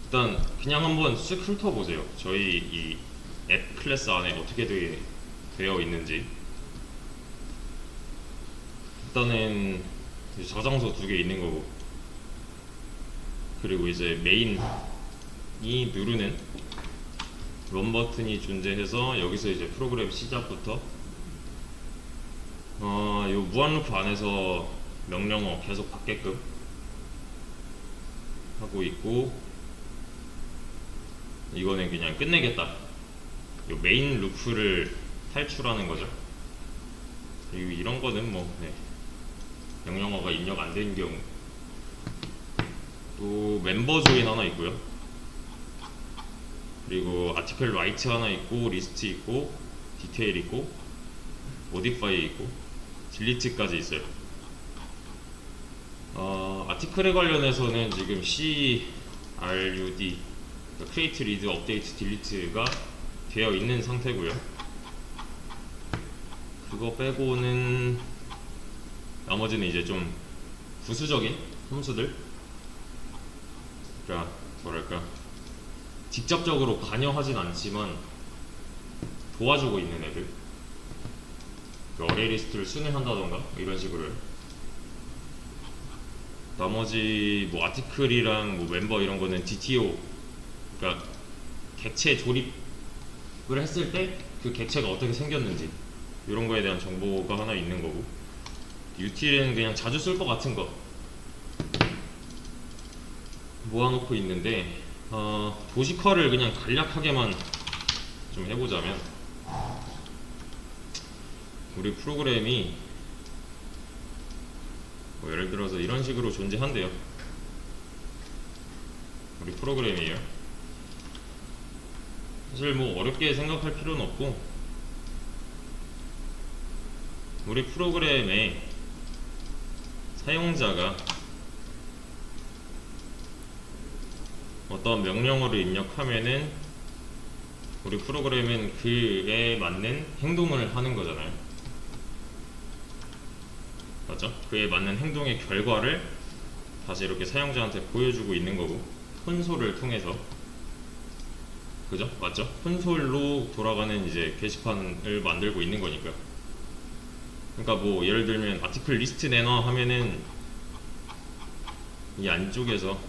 일단 그냥 한번 쓱 훑어보세요. 저희 이 앱 클래스 안에 어떻게 되어 있는지. 일단은 이제 저장소 두 개 있는 거고, 그리고 이제 메인이 누르는 런 버튼이 존재해서 여기서 이제 프로그램 시작부터 요 무한 루프 안에서 명령어 계속 받게끔 하고 있고, 이거는 그냥 끝내겠다, 요 메인 루프를 탈출하는 거죠. 그리고 이런 거는 뭐 명령어가 입력 안 된 경우, 또 멤버 조인 하나 있고요. 그리고 아티클 라이트 하나 있고, 리스트 있고, 디테일 있고, 모디파이 있고, 딜리트까지 있어요. 아티클에 관련해서는 지금 CRUD, Create, Read, Update, Delete가 되어 있는 상태고요. 그거 빼고는 나머지는 이제 좀 부수적인 함수들, 그러니까 뭐랄까 직접적으로 관여하진 않지만 도와주고 있는 애들, 어레이 리스트를 순회한다던가 이런 식으로요. 나머지 뭐 아티클이랑 뭐 멤버 이런 거는 DTO, 그러니까 객체 조립을 했을 때 그 객체가 어떻게 생겼는지 이런 거에 대한 정보가 하나 있는 거고, util은 그냥 자주 쓸 것 같은 거 모아놓고 있는데, 도식화를 그냥 간략하게만 좀 해보자면, 우리 프로그램이 뭐 예를 들어서 이런 식으로 존재한대요. 우리 프로그램이에요. 사실 뭐 어렵게 생각할 필요는 없고, 우리 프로그램에 사용자가 어떤 명령어를 입력하면은 우리 프로그램은 그에 맞는 행동을 하는 거잖아요. 맞죠? 그에 맞는 행동의 결과를 다시 이렇게 사용자한테 보여주고 있는 거고, 콘솔을 통해서. 그죠? 맞죠? 콘솔로 돌아가는 이제 게시판을 만들고 있는 거니까. 그러니까 뭐 예를 들면 아티클 리스트 내놔 하면은 이 안쪽에서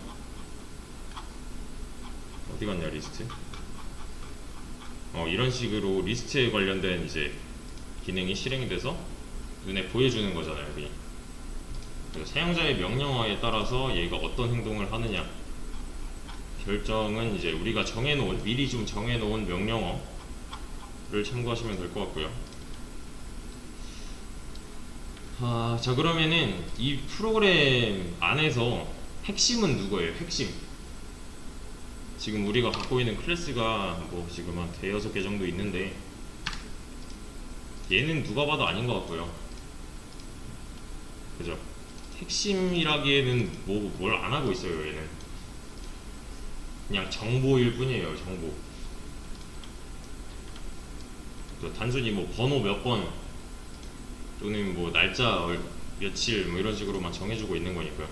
어디 갔냐 리스트? 이런 식으로 리스트에 관련된 이제 기능이 실행이 돼서 눈에 보여주는 거잖아요. 그냥 사용자의 명령어에 따라서 얘가 어떤 행동을 하느냐 결정은 이제 우리가 정해놓은, 미리 좀 정해놓은 명령어를 참고하시면 될 것 같고요. 자, 그러면은 이 프로그램 안에서 핵심은 누구예요? 핵심. 지금 우리가 갖고 있는 클래스가 뭐 지금 한 대여섯 개 정도 있는데, 얘는 누가 봐도 아닌 것 같고요. 그죠? 핵심이라기에는 뭐 뭘 안 하고 있어요. 얘는 그냥 정보일 뿐이에요. 정보. 단순히 뭐 번호 몇 번 또는 뭐 날짜 며칠 뭐 이런 식으로만 정해주고 있는 거니까요.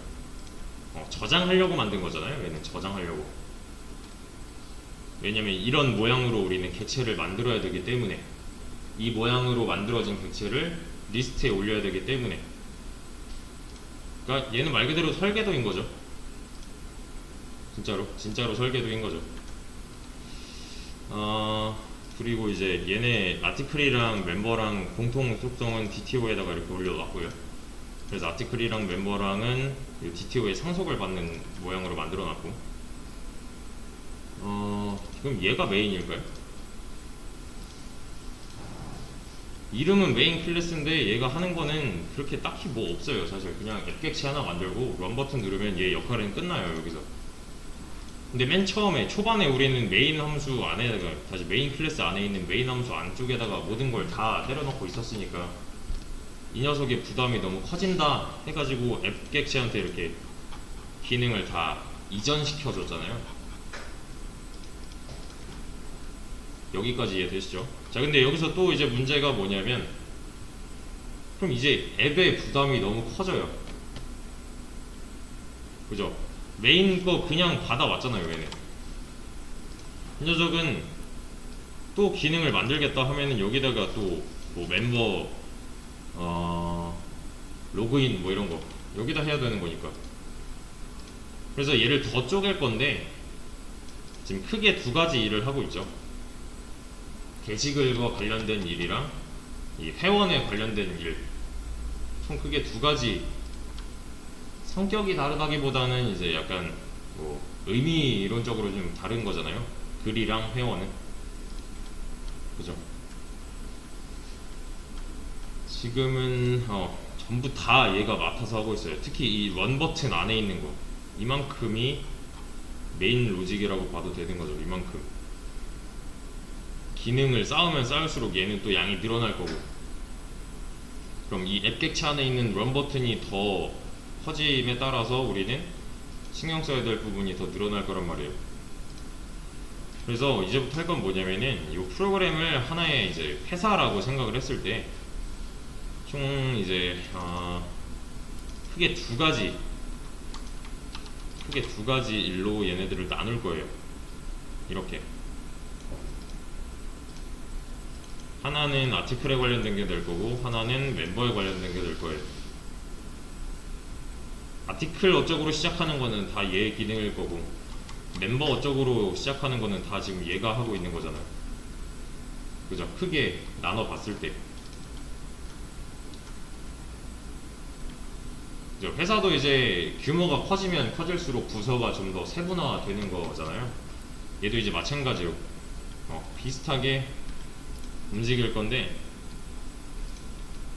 저장하려고 만든 거잖아요. 얘는 저장하려고. 왜냐면 이런 모양으로 우리는 객체를 만들어야 되기 때문에, 이 모양으로 만들어진 객체를 리스트에 올려야 되기 때문에. 그러니까 얘는 말 그대로 설계도인 거죠. 진짜로 설계도인 거죠. 그리고 이제 얘네 아티클이랑 멤버랑 공통 속성은 DTO에다가 이렇게 올려놨고요. 그래서 아티클이랑 멤버랑은 DTO에 상속을 받는 모양으로 만들어놨고, 그럼 얘가 메인일까요? 이름은 메인 클래스인데 얘가 하는 거는 그렇게 딱히 뭐 없어요. 사실 그냥 앱객체 하나 만들고 런 버튼 누르면 얘 역할은 끝나요. 여기서. 근데 맨 처음에 초반에 우리는 메인 함수 안에다가, 다시 메인 클래스 안에 있는 메인 함수 안쪽에다가 모든 걸 다 때려넣고 있었으니까 이 녀석의 부담이 너무 커진다 해가지고 앱객체한테 이렇게 기능을 다 이전시켜 줬잖아요. 여기까지 이해되시죠? 자, 근데 여기서 또 이제 문제가 뭐냐면, 그럼 이제 앱의 부담이 너무 커져요. 그죠? 메인 거 그냥 받아왔잖아요. 얘네 이 녀석은 또 기능을 만들겠다 하면은 여기다가 또 뭐 멤버 로그인 뭐 이런 거 여기다 해야 되는 거니까. 그래서 얘를 더 쪼갤 건데 지금 크게 두 가지 일을 하고 있죠. 게시글과 관련된 일이랑 이 회원에 관련된 일, 총 크게 두 가지. 성격이 다르다기보다는 이제 약간 뭐 의미론적으로 좀 다른 거잖아요. 글이랑 회원은. 그죠? 지금은 전부 다 얘가 맡아서 하고 있어요. 특히 이 런 버튼 안에 있는 거 이만큼이 메인 로직이라고 봐도 되는 거죠. 이만큼 기능을 쌓으면 쌓을수록 얘는 또 양이 늘어날 거고, 그럼 이 앱 객체 안에 있는 런 버튼이 더 커짐에 따라서 우리는 신경 써야 될 부분이 더 늘어날 거란 말이에요. 그래서 이제부터 할 건 뭐냐면은 이 프로그램을 하나의 이제 회사라고 생각을 했을 때 총 이제 크게 두 가지 일로 얘네들을 나눌 거예요. 이렇게 하나는 아티클에 관련된 게 될 거고 하나는 멤버에 관련된 게 될 거예요. 아티클 어쩌고로 시작하는 거는 다 얘 기능일 거고 멤버 어쩌고로 시작하는 거는 다 지금 얘가 하고 있는 거잖아요. 그죠? 크게 나눠 봤을 때. 그죠? 회사도 이제 규모가 커지면 커질수록 부서가 좀 더 세분화 되는 거잖아요. 얘도 이제 마찬가지로 비슷하게 움직일 건데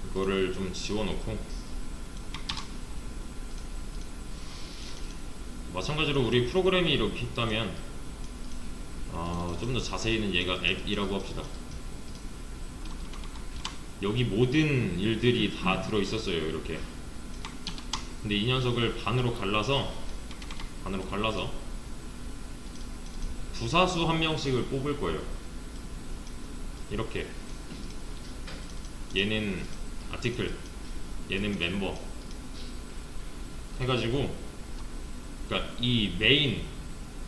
이거를 좀 지워놓고, 마찬가지로 우리 프로그램이 이렇게 있다면 좀 더 자세히는 얘가 앱이라고 합시다. 여기 모든 일들이 다 들어있었어요. 이렇게. 근데 이 녀석을 반으로 갈라서 부사수 한 명씩을 뽑을 거예요. 이렇게. 얘는 아티클, 얘는 멤버 해가지고, 그러니까 이 메인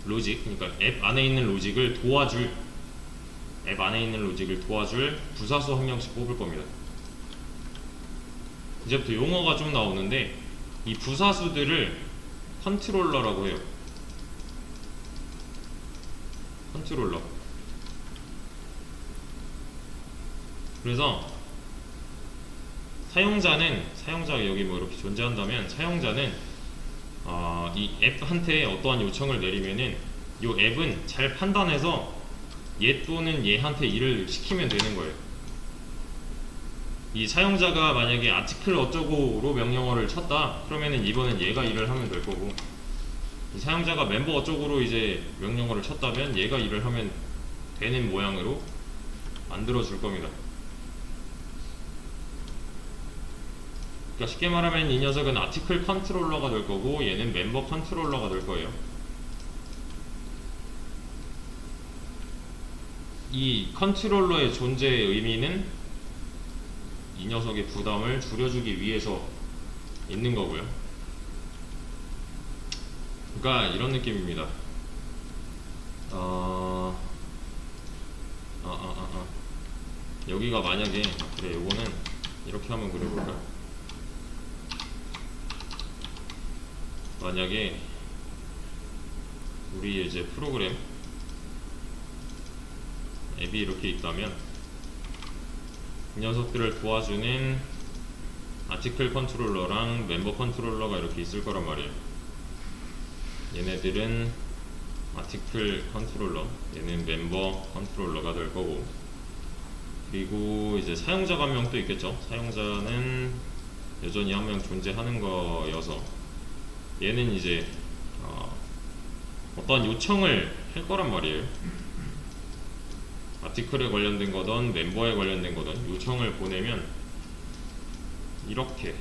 로직, 그러니까 앱 안에 있는 로직을 도와줄 부사수 한 명씩 뽑을 겁니다. 이제부터 용어가 좀 나오는데 이 부사수들을 컨트롤러라고 해요. 컨트롤러. 그래서 사용자가 여기 뭐 이렇게 존재한다면 사용자는 이 앱한테 어떠한 요청을 내리면은 이 앱은 잘 판단해서 얘 또는 얘한테 일을 시키면 되는 거예요. 이 사용자가 만약에 아티클 어쩌고로 명령어를 쳤다 그러면은 이번엔 얘가 일을 하면 될 거고, 이 사용자가 멤버 어쩌고로 이제 명령어를 쳤다면 얘가 일을 하면 되는 모양으로 만들어 줄 겁니다. 그러니까 쉽게 말하면 이 녀석은 아티클 컨트롤러가 될 거고 얘는 멤버 컨트롤러가 될 거예요. 이 컨트롤러의 존재의 의미는 이 녀석의 부담을 줄여주기 위해서 있는 거고요. 그러니까 이런 느낌입니다. 여기가 만약에 그래, 요거는 이렇게 한번 그려볼까? 만약에 우리 이제 프로그램 앱이 이렇게 있다면 이 녀석들을 도와주는 아티클 컨트롤러랑 멤버 컨트롤러가 이렇게 있을 거란 말이에요. 얘네들은 아티클 컨트롤러, 얘는 멤버 컨트롤러가 될 거고, 그리고 이제 사용자가 한 명 또 있겠죠. 사용자는 여전히 한 명 존재하는 거여서 얘는 이제 어떠한 요청을 할 거란 말이에요. 아티클에 관련된 거든 멤버에 관련된 거든 요청을 보내면 이렇게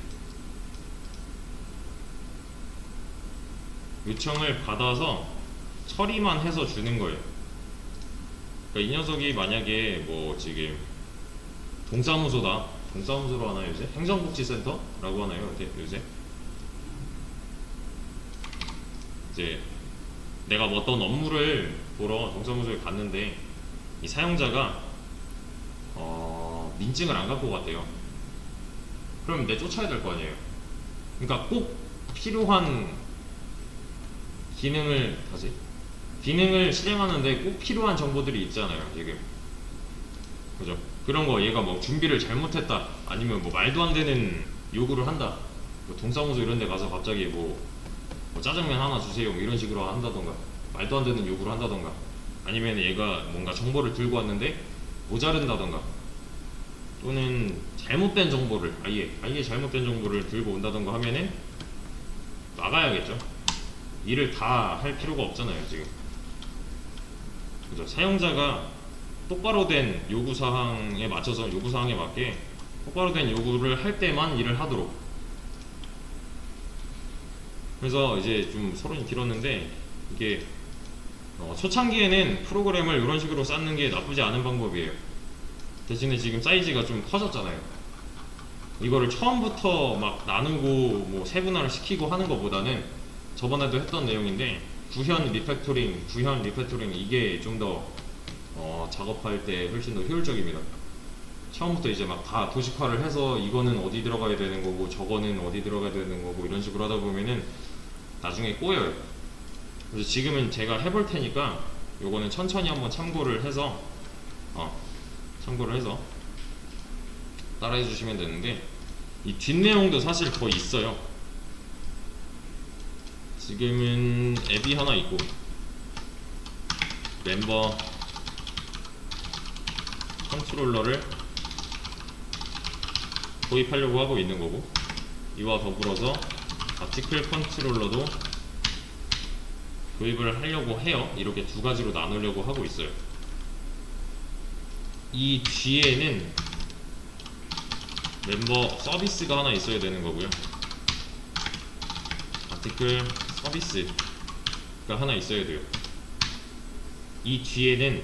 요청을 받아서 처리만 해서 주는 거예요. 그러니까 이 녀석이 만약에 뭐 지금 동사무소다, 동사무소로 하나요 요새? 행정복지센터라고 하나요 요새? 이제 내가 뭐 어떤 업무를 보러 동사무소에 갔는데 이 사용자가 민증을 안 갖고 갔대요. 그럼 내 쫓아야 될 거 아니에요. 그러니까 꼭 필요한 기능을 실행하는데 꼭 필요한 정보들이 있잖아요 지금. 그죠? 그런 거 얘가 뭐 준비를 잘못했다, 아니면 뭐 말도 안 되는 요구를 한다, 뭐 동사무소 이런 데 가서 갑자기 뭐 짜장면 하나 주세요 뭐 이런 식으로 한다던가, 말도 안 되는 요구를 한다던가, 아니면 얘가 뭔가 정보를 들고 왔는데 모자른다던가, 또는 잘못된 정보를 아예 잘못된 정보를 들고 온다던가 하면은 막아야겠죠. 일을 다 할 필요가 없잖아요 지금. 그죠? 사용자가 똑바로 된 요구사항에 맞춰서, 요구사항에 맞게 똑바로 된 요구를 할 때만 일을 하도록. 그래서 이제 좀 서론이 길었는데, 이게 초창기에는 프로그램을 이런 식으로 쌓는 게 나쁘지 않은 방법이에요. 대신에 지금 사이즈가 좀 커졌잖아요. 이거를 처음부터 막 나누고 뭐 세분화를 시키고 하는 것보다는 저번에도 했던 내용인데, 구현 리팩토링 이게 좀 더 작업할 때 훨씬 더 효율적입니다. 처음부터 이제 막 다 도식화를 해서 이거는 어디 들어가야 되는 거고 저거는 어디 들어가야 되는 거고 이런 식으로 하다 보면은 나중에 꼬여요. 그래서 지금은 제가 해볼 테니까 요거는 천천히 한번 참고를 해서 따라해 주시면 되는데, 이 뒷내용도 사실 더 있어요. 지금은 앱이 하나 있고 멤버 컨트롤러를 도입하려고 하고 있는 거고, 이와 더불어서 아티클 컨트롤러도 도입을 하려고 해요. 이렇게 두 가지로 나누려고 하고 있어요. 이 뒤에는 멤버 서비스가 하나 있어야 되는 거고요. 아티클 서비스가 하나 있어야 돼요. 이 뒤에는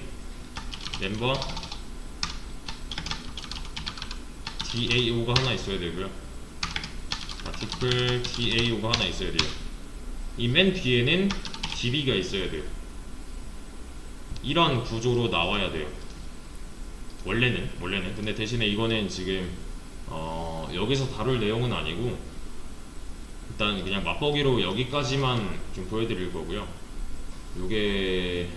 멤버 DAO가 하나 있어야 되고요. 아티클 DAO가 하나 있어야 돼요. 이 맨 뒤에는 DB가 있어야 돼요. 이런 구조로 나와야 돼요. 원래는. 근데 대신에 이거는 지금 여기서 다룰 내용은 아니고, 일단 그냥 맛보기로 여기까지만 좀 보여드릴 거고요. 요게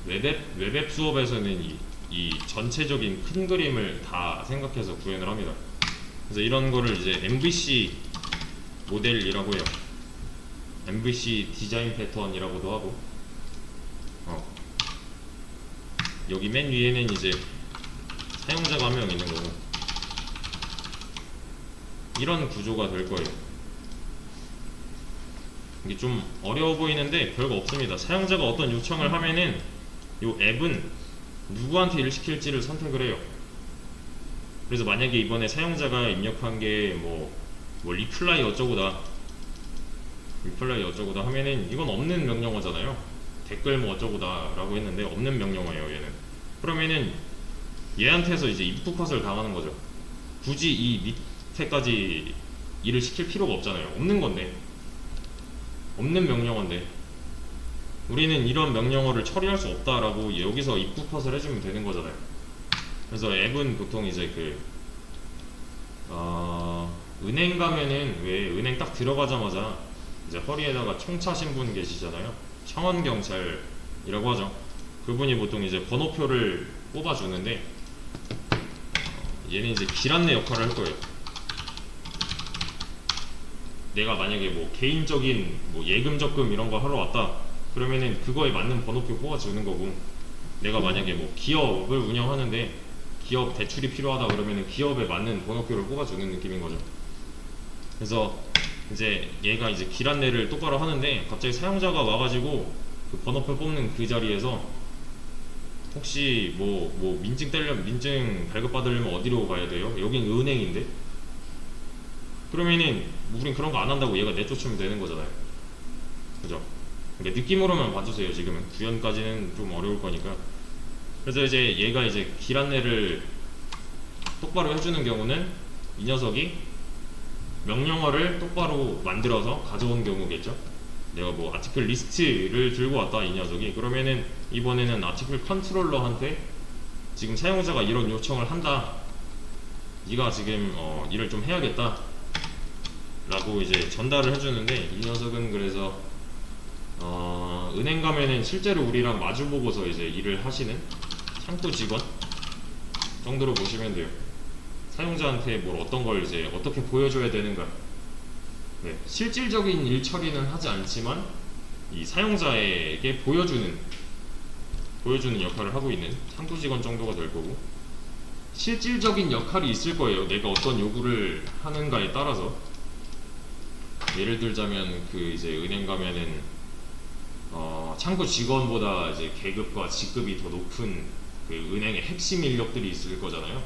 웹앱 수업에서는 이 전체적인 큰 그림을 다 생각해서 구현을 합니다. 그래서 이런 거를 이제 MVC 모델이라고 해요. MVC 디자인 패턴이라고도 하고, 여기 맨 위에는 이제 사용자가 한 명 있는 거고, 이런 구조가 될 거예요. 이게 좀 어려워 보이는데 별거 없습니다. 사용자가 어떤 요청을 하면은 요 앱은 누구한테 일을 시킬지를 선택을 해요. 그래서 만약에 이번에 사용자가 입력한 게 뭐 리플라이 어쩌고다 하면은 이건 없는 명령어잖아요. 댓글 뭐 어쩌고다 라고 했는데 없는 명령어예요 얘는. 그러면은 얘한테서 이제 if 컷을 당하는 거죠. 굳이 이 밑에까지 일을 시킬 필요가 없잖아요. 없는 명령어인데 우리는 이런 명령어를 처리할 수 없다라고 여기서 if 컷을 해주면 되는 거잖아요. 그래서 앱은 보통 이제 은행 가면은 왜 은행 딱 들어가자마자 이제 허리에다가 총 차신 분 계시잖아요. 청원경찰이라고 하죠. 그분이 보통 이제 번호표를 뽑아주는데, 얘는 이제 길 안내 역할을 할 거예요. 내가 만약에 뭐 개인적인 뭐 예금 적금 이런 거 하러 왔다 그러면은 그거에 맞는 번호표 뽑아주는 거고, 내가 만약에 뭐 기업을 운영하는데 기업 대출이 필요하다 그러면은 기업에 맞는 번호표를 뽑아주는 느낌인 거죠. 그래서 이제 얘가 이제 길 안내를 똑바로 하는데 갑자기 사용자가 와가지고 그 번호표 뽑는 그 자리에서 혹시 뭐 민증 발급받으려면 어디로 가야 돼요? 여긴 은행인데? 그러면은 우린 그런 거 안 한다고 얘가 내쫓으면 되는 거잖아요. 그죠? 그러니까 느낌으로만 봐주세요. 지금은 구현까지는 좀 어려울 거니까. 그래서 이제 얘가 이제 길 안내를 똑바로 해주는 경우는 이 녀석이 명령어를 똑바로 만들어서 가져온 경우겠죠. 내가 뭐 아티클 리스트를 들고 왔다 이 녀석이. 그러면은 이번에는 아티클 컨트롤러한테 지금 사용자가 이런 요청을 한다, 네가 지금 일을 좀 해야겠다 라고 이제 전달을 해주는데, 이 녀석은 그래서 은행 가면은 실제로 우리랑 마주보고서 이제 일을 하시는 창구 직원 정도로 보시면 돼요. 사용자한테 뭘 어떤 걸 이제 어떻게 보여줘야 되는가, 네, 실질적인 일 처리는 하지 않지만 이 사용자에게 보여주는 역할을 하고 있는 창구 직원 정도가 될 거고, 실질적인 역할이 있을 거예요. 내가 어떤 요구를 하는가에 따라서. 예를 들자면 그 이제 은행 가면은 창구 직원보다 이제 계급과 직급이 더 높은 그 은행의 핵심 인력들이 있을 거잖아요.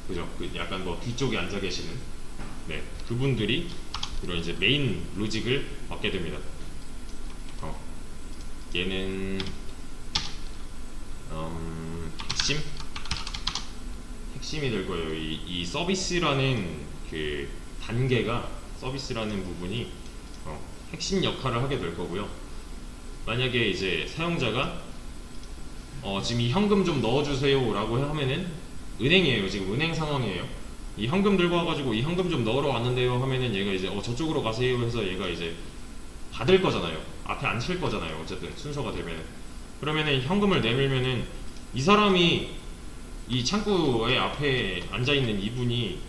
그죠? 그 약간 뭐 뒤쪽에 앉아 계시는, 네, 그분들이 이런 이제 메인 로직을 맡게 됩니다. 얘는 핵심이 될 거예요. 이 서비스라는 그 단계가, 서비스라는 부분이 핵심 역할을 하게 될 거고요. 만약에 이제 사용자가 지금 이 현금 좀 넣어주세요 라고 하면은, 은행이에요. 지금 은행 상황이에요. 이 현금 들고 와가지고 이 현금 좀 넣으러 왔는데요 하면은 얘가 이제 저쪽으로 가세요 해서 얘가 이제 받을 거잖아요. 앞에 앉힐 거잖아요. 어쨌든 순서가 되면은. 그러면은 현금을 내밀면은 이 사람이, 이 창구의 앞에 앉아있는 이분이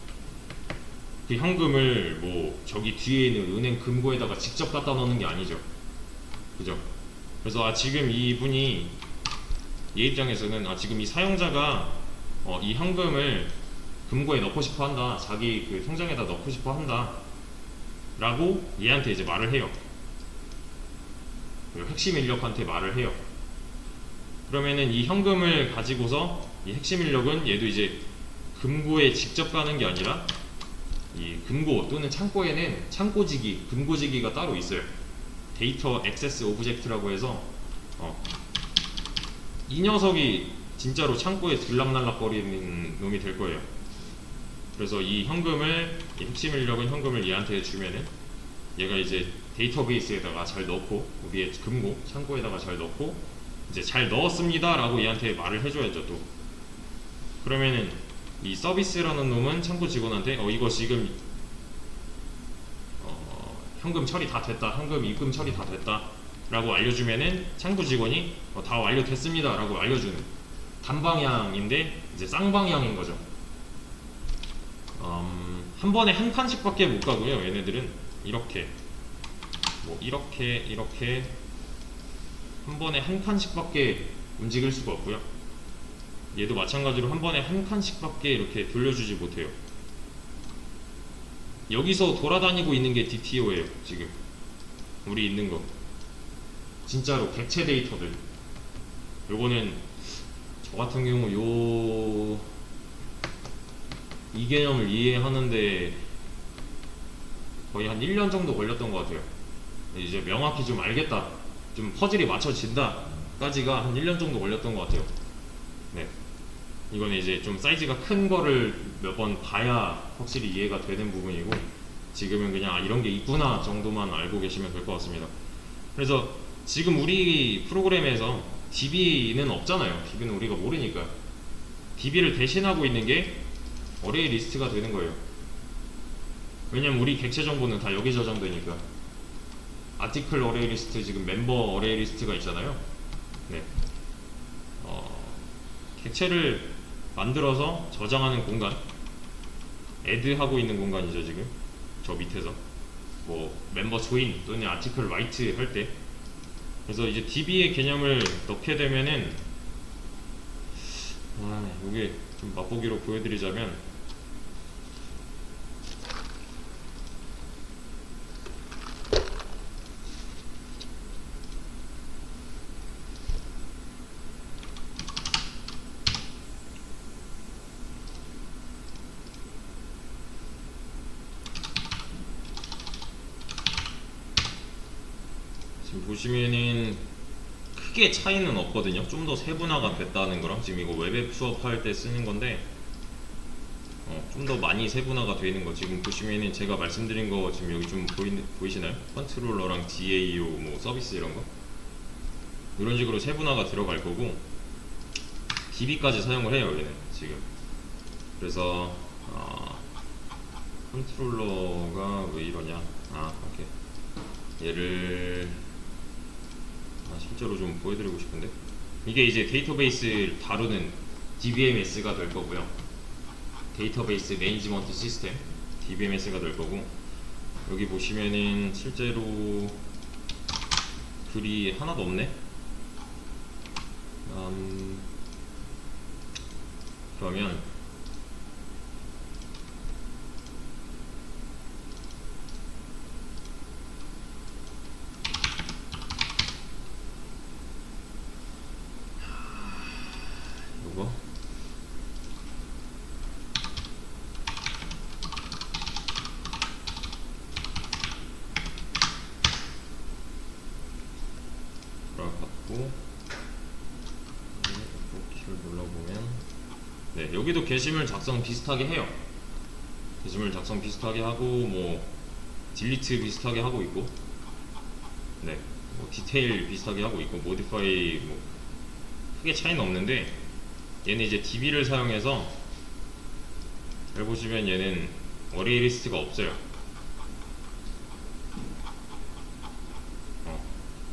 그 현금을 뭐 저기 뒤에 있는 은행 금고에다가 직접 갖다 넣는 게 아니죠. 그죠? 그래서 지금 이분이, 얘 입장에서는 지금 이 사용자가 이 현금을 금고에 넣고 싶어 한다, 자기 그 통장에다 넣고 싶어 한다 라고 얘한테 이제 말을 해요. 핵심 인력한테 말을 해요. 그러면은 이 현금을 가지고서 이 핵심 인력은, 얘도 이제 금고에 직접 가는 게 아니라 이 금고 또는 창고에는 창고지기, 금고지기가 따로 있어요. 데이터 액세스 오브젝트라고 해서 이 녀석이 진짜로 창고에 들락날락거리는 놈이 될 거예요. 그래서 이 현금을, 이 핵심 인력은 현금을 얘한테 주면은 얘가 이제 데이터베이스에다가 잘 넣고, 우리의 금고 창고에다가 잘 넣고, 이제 잘 넣었습니다 라고 얘한테 말을 해줘야죠. 또 그러면은 이 서비스라는 놈은 창고 직원한테 이거 지금 현금 처리 다 됐다, 현금 입금 처리 다 됐다 라고 알려주면은 창구 직원이 다 완료됐습니다 라고 알려주는 단방향인데 이제 쌍방향인 거죠. 한 번에 한 칸씩 밖에 못 가고요. 얘네들은 이렇게 뭐 이렇게 한 번에 한 칸씩 밖에 움직일 수가 없고요. 얘도 마찬가지로 한 번에 한 칸씩 밖에 이렇게 돌려주지 못해요. 여기서 돌아다니고 있는 게 DTO예요. 지금 우리 있는 거 진짜로 객체 데이터들. 요거는 저 같은 경우 이 개념을 이해하는데 거의 한 1년 정도 걸렸던 것 같아요. 이제 명확히 좀 알겠다, 좀 퍼즐이 맞춰진다 까지가 한 1년 정도 걸렸던 것 같아요. 네, 이거는 이제 좀 사이즈가 큰 거를 몇 번 봐야 확실히 이해가 되는 부분이고, 지금은 그냥 이런 게 있구나 정도만 알고 계시면 될 것 같습니다. 그래서 지금 우리 프로그램에서 DB는 없잖아요. DB는 우리가 모르니까. DB를 대신하고 있는 게 어레이 리스트가 되는 거예요. 왜냐면 우리 객체 정보는 다 여기 저장되니까. 아티클 어레이 리스트, 지금 멤버 어레이 리스트가 있잖아요. 네, 객체를 만들어서 저장하는 공간, 애드 하고 있는 공간이죠. 지금 저 밑에서 뭐 멤버 조인 또는 아티클 라이트 할 때. 그래서 이제 DB의 개념을 넣게 되면은 이게 좀 맛보기로 보여드리자면, 지금 보시면은 크게 차이는 없거든요. 좀 더 세분화가 됐다는 거랑, 지금 이거 웹앱 수업할 때 쓰는 건데 좀 더 많이 세분화가 되어 있는 거 지금 보시면은 제가 말씀드린 거 지금 여기 좀 보이시나요? 컨트롤러랑 DAO 뭐 서비스 이런 거 이런 식으로 세분화가 들어갈 거고 DB까지 사용을 해요 얘는 지금. 그래서 컨트롤러가 왜 이러냐, 오케이. 얘를 실제로 좀 보여드리고 싶은데 이게 이제 데이터베이스를 다루는 DBMS가 될 거고요. 데이터베이스 매니지먼트 시스템 DBMS가 될 거고, 여기 보시면은 실제로 글이 하나도 없네. 그러면 요거 돌아갔고, 키를 눌러보면 네, 여기도 게시물 작성 비슷하게 해요. 게시물 작성 비슷하게 하고 뭐 딜리트 비슷하게 하고 있고, 네, 뭐 디테일 비슷하게 하고 있고, 모디파이 뭐 크게 차이는 없는데, 얘는 이제 DB를 사용해서 잘 보시면 얘는 어레이 리스트가 없어요.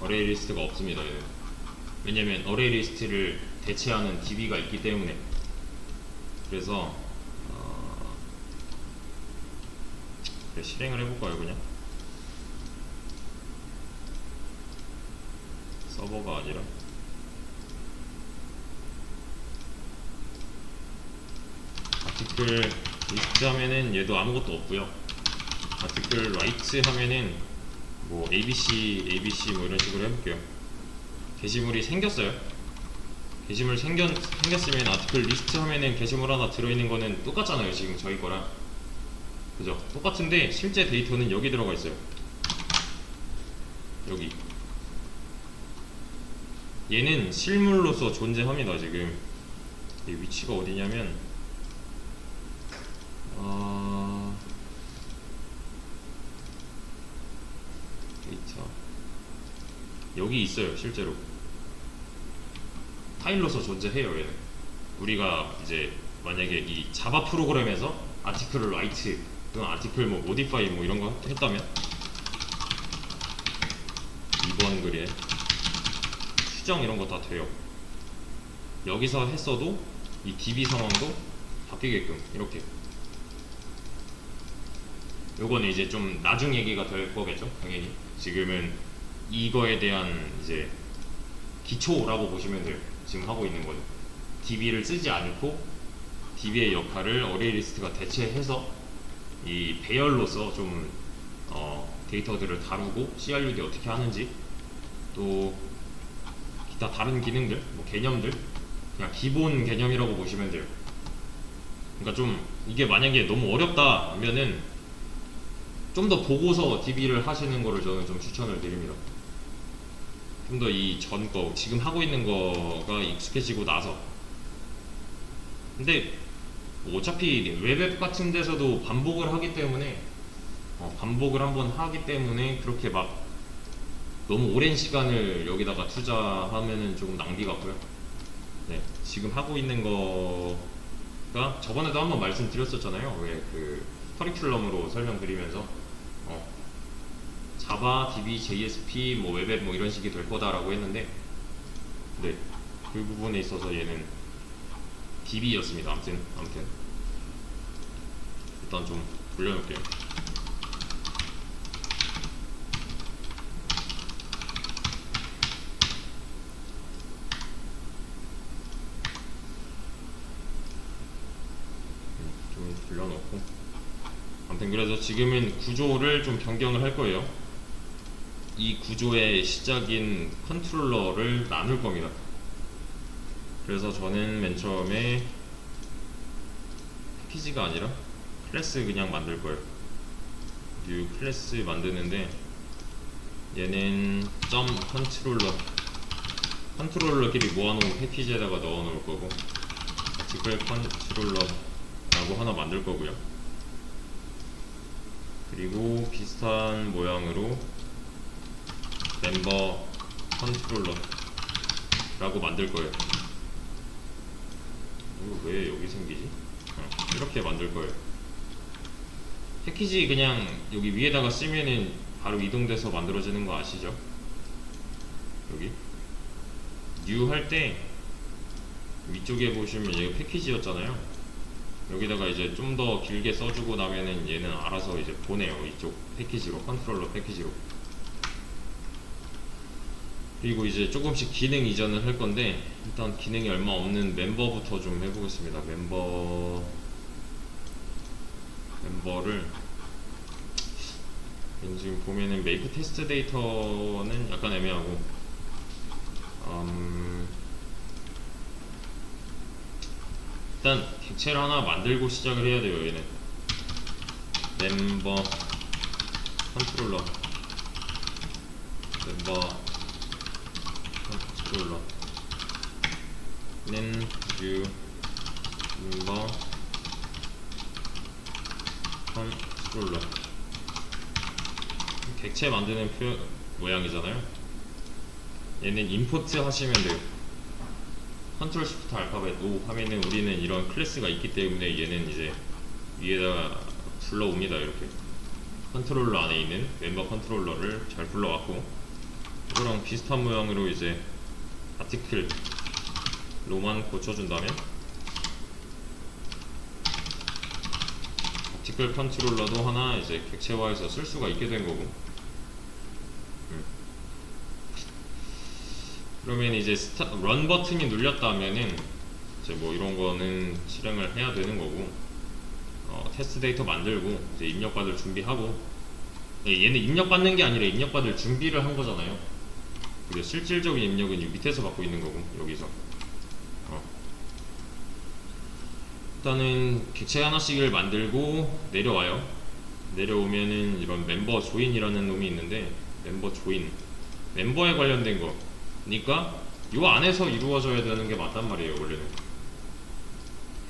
어레이 리스트가 없습니다. 얘는. 왜냐면 어레이 리스트를 대체하는 DB가 있기 때문에. 그래서 실행을 해볼까요? 그냥 서버가 아니라 아티클 리스트 하면은 얘도 아무것도 없고요. 아티클 라이트 하면은 뭐 ABC 뭐 이런 식으로 해볼게요. 게시물이 생겼어요. 게시물 생겼으면 아티클 리스트 하면은 게시물 하나 들어있는 거는 똑같잖아요. 지금 저희 거랑 그죠? 똑같은데 실제 데이터는 여기 들어가 있어요. 여기 얘는 실물로서 존재합니다. 지금 이 위치가 어디냐면 데이터 여기 있어요. 실제로 파일로서 존재해요. 얘는 우리가 이제 만약에 이 자바 프로그램에서 아티클 라이트 또는 아티클 뭐 모디파이 뭐 이런 거 했다면, 이번 글에 수정 이런 거 다 돼요. 여기서 했어도 이 DB 상황도 바뀌게끔 이렇게. 요거는 이제 좀 나중 얘기가 될 거겠죠, 당연히. 지금은 이거에 대한 이제 기초라고 보시면 돼요. 지금 하고 있는 거는 DB를 쓰지 않고 DB의 역할을 어레이 리스트가 대체해서 이 배열로서 좀 데이터들을 다루고 CRUD 어떻게 하는지, 또 기타 다른 기능들, 뭐 개념들, 그냥 기본 개념이라고 보시면 돼요. 그러니까 좀 이게 만약에 너무 어렵다 하면은 좀 더 보고서 DB를 하시는 거를 저는 좀 추천을 드립니다. 좀 더 이 전 거, 지금 하고 있는 거가 익숙해지고 나서. 근데 뭐 어차피 웹앱 같은 데서도 반복을 하기 때문에 반복을 한번 하기 때문에 그렇게 막 너무 오랜 시간을 여기다가 투자하면은 조금 낭비 같고요. 네, 지금 하고 있는 거가 저번에도 한번 말씀드렸었잖아요. 왜 그 커리큘럼으로 설명드리면서 자바, DB, JSP, 뭐 웹앱 뭐 이런 식이 될 거다라고 했는데, 네, 그 부분에 있어서 얘는 DB였습니다. 아무튼 일단 좀 돌려놓을게요. 좀 돌려놓고, 아무튼 그래서 지금은 구조를 좀 변경을 할 거예요. 이 구조의 시작인 컨트롤러를 나눌 겁니다. 그래서 저는 맨 처음에 패키지가 아니라 클래스 그냥 만들 거예요. 뉴 클래스 만드는데, 얘는 점 컨트롤러끼리 모아놓은 패키지에다가 넣어 놓을 거고, 아티클 컨트롤러 라고 하나 만들 거고요. 그리고 비슷한 모양으로 멤버 컨트롤러 라고 만들 거예요. 이거 왜 여기 생기지? 이렇게 만들 거예요. 패키지 그냥 여기 위에다가 쓰면은 바로 이동돼서 만들어지는 거 아시죠? 여기 new 할 때 위쪽에 보시면 얘가 패키지였잖아요. 여기다가 이제 좀 더 길게 써주고 나면은 얘는 알아서 이제 보내요. 이쪽 패키지로, 컨트롤러 패키지로. 그리고 이제 조금씩 기능 이전을 할 건데, 일단 기능이 얼마 없는 멤버부터 좀 해보겠습니다. 멤버를 지금 보면은 메이크 테스트 데이터는 약간 애매하고, 일단 객체를 하나 만들고 시작을 해야 돼요. 얘는 멤버 컨트롤러 는 view 멤버 컨트롤러 객체 만드는 모양이잖아요. 얘는 임포트 하시면 돼요. 컨트롤 시프트 알파벳 O 하면은 우리는 이런 클래스가 있기 때문에 얘는 이제 위에다가 불러옵니다. 이렇게 컨트롤러 안에 있는 멤버 컨트롤러를 잘 불러왔고, 이거랑 비슷한 모양으로 이제 아티클로만 고쳐준다면 아티클 컨트롤러도 하나 이제 객체화해서 쓸 수가 있게 된 거고, 그러면 이제 런 버튼이 눌렸다면은 이제 뭐 이런 거는 실행을 해야 되는 거고, 테스트 데이터 만들고 이제 입력받을 준비하고, 얘는 입력받는 게 아니라 입력받을 준비를 한 거잖아요. 그리고 실질적인 입력은 이 밑에서 받고 있는 거고, 여기서 일단은 객체 하나씩을 만들고 내려와요. 내려오면은 이런 멤버 조인이라는 놈이 있는데, 멤버 조인, 멤버에 관련된 거 그러니까 요 안에서 이루어져야 되는 게 맞단 말이에요. 원래는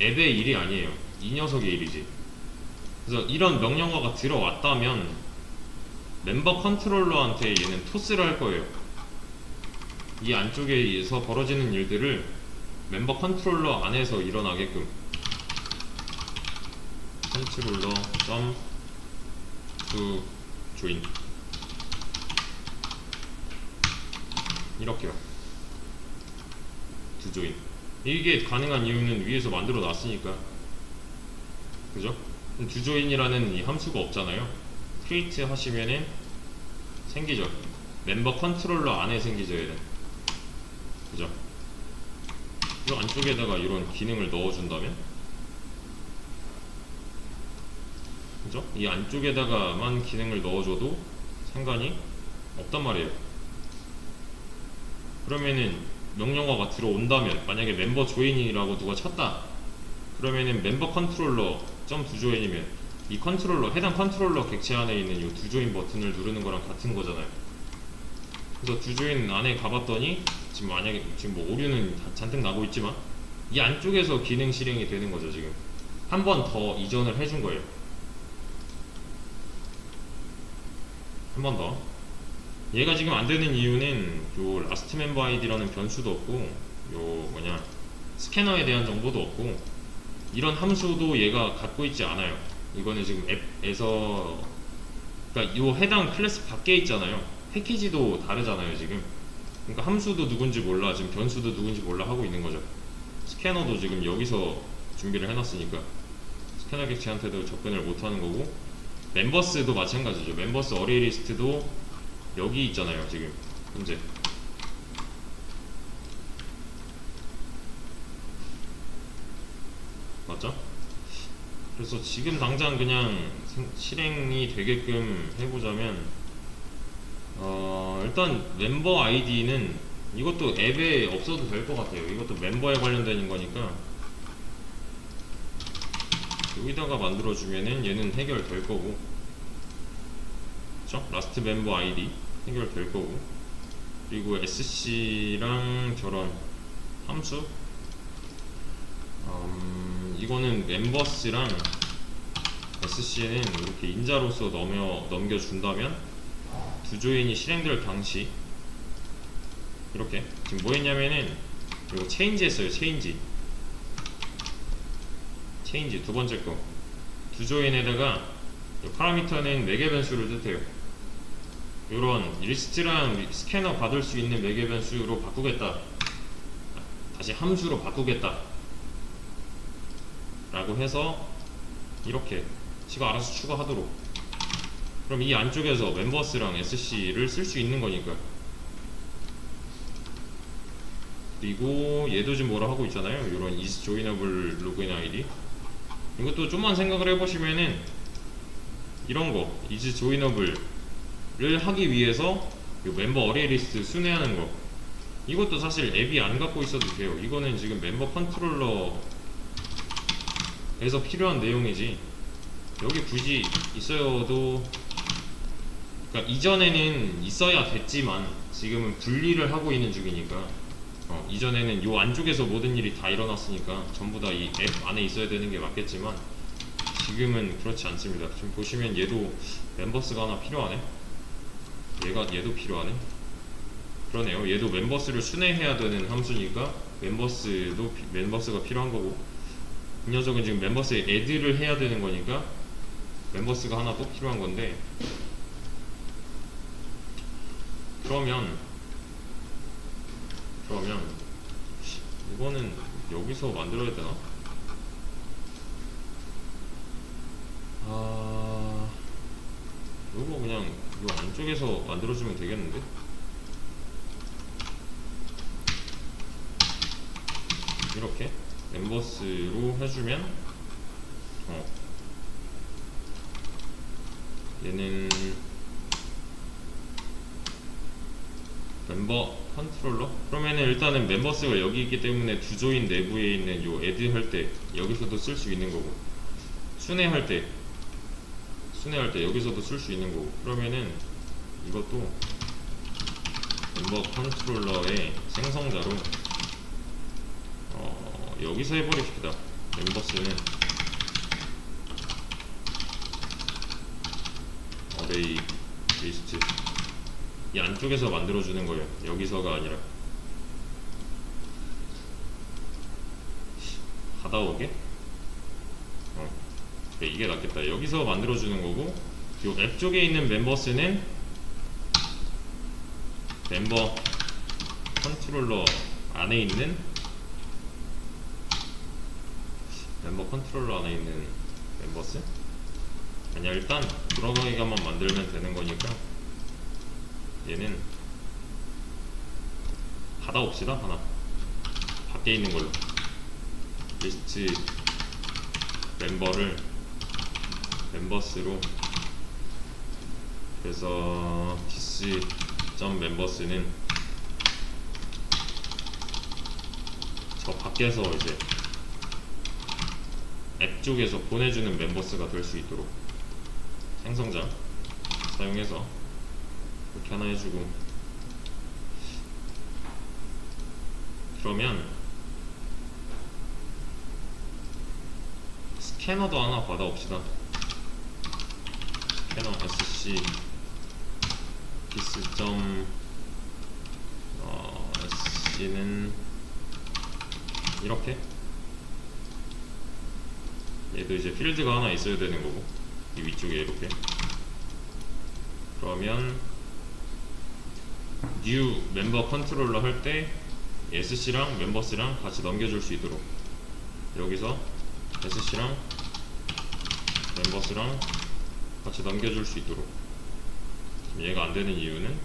앱의 일이 아니에요. 이 녀석의 일이지. 그래서 이런 명령어가 들어왔다면 멤버 컨트롤러한테 얘는 토스를 할 거예요. 이 안쪽에서 벌어지는 일들을 멤버 컨트롤러 안에서 일어나게끔 컨트롤러 to join 이렇게요. to join. 이게 가능한 이유는 위에서 만들어 놨으니까, 그죠? to join이라는 이 함수가 없잖아요. create 하시면은 생기죠. 멤버 컨트롤러 안에 생기죠. 얘는, 그죠? 이 안쪽에다가 이런 기능을 넣어준다면, 그죠? 이 안쪽에다가만 기능을 넣어줘도 상관이 없단 말이에요. 그러면은 명령어가 들어온다면, 만약에 멤버 조인이라고 누가 쳤다 그러면은 멤버 컨트롤러 .tojoin이면 이 컨트롤러, 해당 컨트롤러 객체 안에 있는 이 tojoin 버튼을 누르는 거랑 같은 거잖아요. 그래서 tojoin 안에 가봤더니 지금 만약에 지금 뭐 오류는 잔뜩 나고 있지만 이 안쪽에서 기능 실행이 되는 거죠. 지금 한 번 더 이전을 해준 거예요. 한 번 더. 얘가 지금 안 되는 이유는 요 last member id라는 변수도 없고, 요 스캐너에 대한 정보도 없고, 이런 함수도 얘가 갖고 있지 않아요. 이거는 지금 앱에서, 그러니까 요 해당 클래스 밖에 있잖아요. 패키지도 다르잖아요 지금. 그러니까 함수도 누군지 몰라, 지금 변수도 누군지 몰라 하고 있는 거죠. 스캐너도 지금 여기서 준비를 해놨으니까 스캐너 객체한테도 접근을 못하는 거고, 멤버스도 마찬가지죠. 멤버스 어레이 리스트도 여기 있잖아요 지금 현재. 맞죠? 그래서 지금 당장 그냥 실행이 되게끔 해보자면, 일단 멤버 아이디는 이것도 앱에 없어도 될 것 같아요. 이것도 멤버에 관련된 거니까 여기다가 만들어주면은 얘는 해결될 거고, 그쵸? 라스트 멤버 아이디 해결될 거고, 그리고 SC랑 저런 함수, 이거는 멤버스랑 SC는 이렇게 인자로서 넘겨준다면 두 조인이 실행될 당시 이렇게 지금 뭐 했냐면은 이거 체인지 했어요. 체인지 두 번째 거 두 조인에다가 파라미터는 매개 변수를 뜻해요. 이런 리스트랑 스캐너 받을 수 있는 매개 변수로 바꾸겠다, 다시 함수로 바꾸겠다 라고 해서 이렇게 지가 알아서 추가하도록. 그럼 이 안쪽에서 멤버스랑 SC를 쓸 수 있는 거니까. 그리고 얘도 지금 뭐라 하고 있잖아요. 이런 is joinable login ID. 이것도 좀만 생각을 해보시면은 이런 거 is joinable를 하기 위해서 이 멤버 어레이 리스트 순회하는 거, 이것도 사실 앱이 안 갖고 있어도 돼요. 이거는 지금 멤버 컨트롤러에서 필요한 내용이지 여기 굳이 있어도, 그러니까 이전에는 있어야 됐지만 지금은 분리를 하고 있는 중이니까 이전에는 요 안쪽에서 모든 일이 다 일어났으니까 전부 다 이 앱 안에 있어야 되는 게 맞겠지만 지금은 그렇지 않습니다. 지금 보시면 얘도 멤버스가 하나 필요하네. 얘도 필요하네. 그러네요. 얘도 멤버스를 순회해야 되는 함수니까 멤버스가 필요한 거고, 이 녀석은 지금 멤버스에 애드를 해야 되는 거니까 멤버스가 하나 또 필요한 건데, 그러면 이거는 여기서 만들어야 되나? 이거 그냥 이 안쪽에서 만들어주면 되겠는데? 이렇게 멤버스로 해주면 얘는 멤버 컨트롤러? 그러면은 일단은 멤버스가 여기 있기 때문에 두 조인 내부에 있는 요 애드 할 때 여기서도 쓸 수 있는 거고, 순회할 때 여기서도 쓸 수 있는 거고, 그러면은 이것도 멤버 컨트롤러의 생성자로 여기서 해버립시다. 멤버스는 어레이 리스트 이 안쪽에서 만들어주는 거예요. 여기서가 아니라. 가다 오게? 네, 이게 낫겠다. 여기서 만들어주는 거고, 요 앱 쪽에 있는 멤버스는 멤버 컨트롤러 안에 있는 멤버스? 아니야, 일단 들어가기가만 만들면 되는 거니까 얘는 받아옵시다. 하나 밖에 있는 걸로 리스트 멤버를 멤버스로, 그래서 this.members는 저 밖에서 이제 앱 쪽에서 보내주는 멤버스가 될 수 있도록 생성자 사용해서 이렇게 하나 해주고, 그러면 스캐너도 하나 받아옵시다. 스캐너 sc sc는 이렇게, 얘도 이제 필드가 하나 있어야 되는 거고, 이 위쪽에 이렇게. 그러면 new 멤버 컨트롤러 할 때 SC랑 멤버스랑 같이 넘겨줄 수 있도록 여기서 SC랑 멤버스랑 같이 넘겨줄 수 있도록. 얘가 안 되는 이유는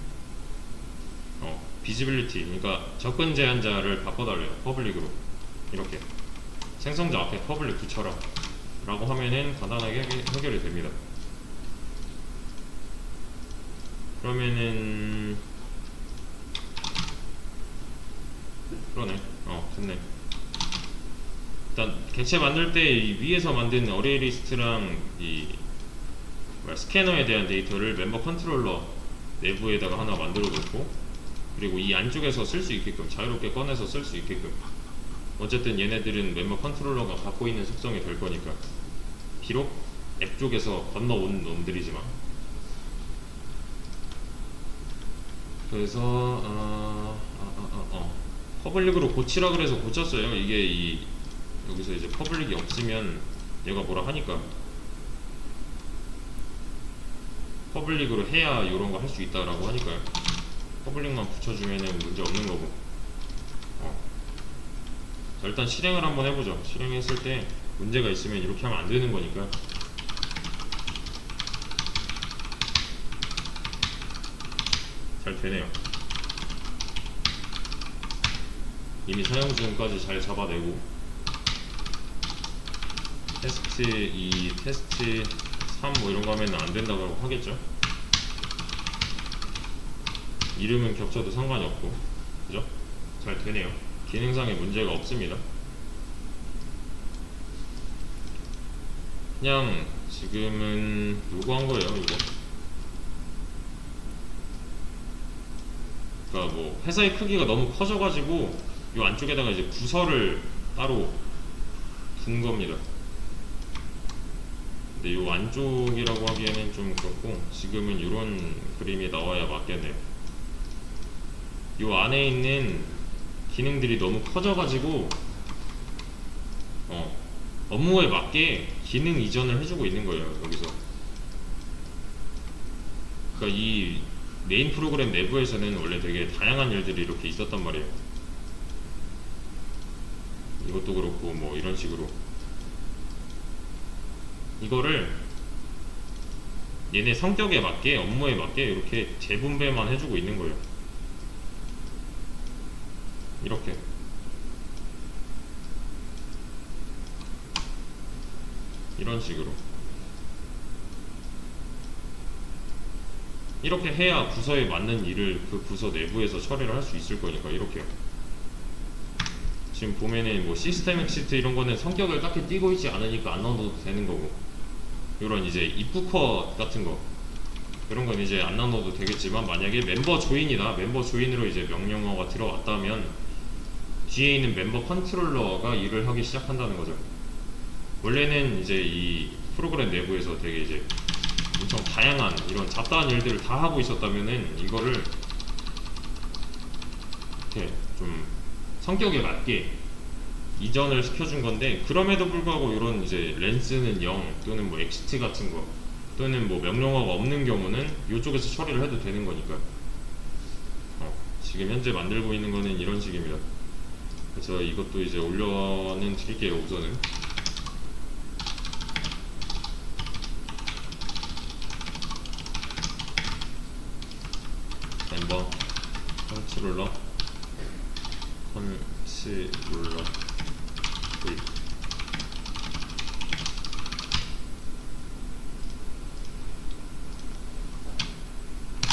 비지빌리티, 그러니까 접근 제한자를 바꿔달래요. 퍼블릭으로 이렇게 생성자 앞에 퍼블릭 붙여라 라고 하면은 간단하게 해결이 됩니다. 그러면은 그러네. 됐네. 일단 객체 만들 때 이 위에서 만든 어레이 리스트랑 이 스캐너에 대한 데이터를 멤버 컨트롤러 내부에다가 하나 만들어 놓고, 그리고 이 안쪽에서 쓸 수 있게끔 자유롭게 꺼내서 쓸 수 있게끔 어쨌든 얘네들은 멤버 컨트롤러가 갖고 있는 속성이 될 거니까. 비록 앱 쪽에서 건너온 놈들이지만. 그래서 퍼블릭으로 고치라 그래서 고쳤어요. 이게 여기서 이제 퍼블릭이 없으면 얘가 뭐라 하니까 퍼블릭으로 해야 이런 거 할 수 있다라고 하니까요. 퍼블릭만 붙여주면은 문제 없는 거고. 자, 일단 실행을 한번 해보죠. 실행했을 때 문제가 있으면 이렇게 하면 안 되는 거니까. 잘 되네요. 이미 사용 중까지 잘 잡아내고, 테스트 2, 테스트 3 뭐 이런 거 하면 안 된다고 하겠죠. 이름은 겹쳐도 상관이 없고, 그죠? 잘 되네요. 기능상의 문제가 없습니다. 그냥 지금은 요거 한 거예요. 요거. 그러니까 뭐 회사의 크기가 너무 커져가지고 요 안쪽에다가 이제 부서를 따로 둔 겁니다. 근데 요 안쪽이라고 하기에는 좀 그렇고, 지금은 이런 그림이 나와야 맞겠네요. 요 안에 있는 기능들이 너무 커져가지고 업무에 맞게 기능 이전을 해주고 있는 거예요. 여기서. 그러니까 이 메인 프로그램 내부에서는 원래 되게 다양한 일들이 이렇게 있었단 말이에요. 이것도 그렇고 뭐 이런 식으로 이거를 얘네 성격에 맞게, 업무에 맞게 이렇게 재분배만 해주고 있는 거예요. 이렇게. 이런 식으로. 이렇게 해야 부서에 맞는 일을 그 부서 내부에서 처리를 할 수 있을 거니까. 이렇게요. 지금 보면은 뭐 시스템 엑시트 이런 거는 성격을 딱히 띄고 있지 않으니까 안 넣어도 되는 거고, 이런 이제 if 컷 같은 거 이런 건 이제 안 넣어도 되겠지만, 만약에 멤버 조인이다, 멤버 조인으로 이제 명령어가 들어왔다면 뒤에 있는 멤버 컨트롤러가 일을 하기 시작한다는 거죠. 원래는 이제 이 프로그램 내부에서 되게 이제 엄청 다양한 이런 잡다한 일들을 다 하고 있었다면은 이거를 이렇게 좀 성격에 맞게 이전을 시켜준 건데, 그럼에도 불구하고 이런 이제 렌스는 0 또는 뭐 엑시트 같은 거 또는 뭐 명령어가 없는 경우는 이쪽에서 처리를 해도 되는 거니까. 지금 현재 만들고 있는 거는 이런 식입니다. 그래서 이것도 이제 올려는 드릴게요. 우선은 멤버 컨트롤러 V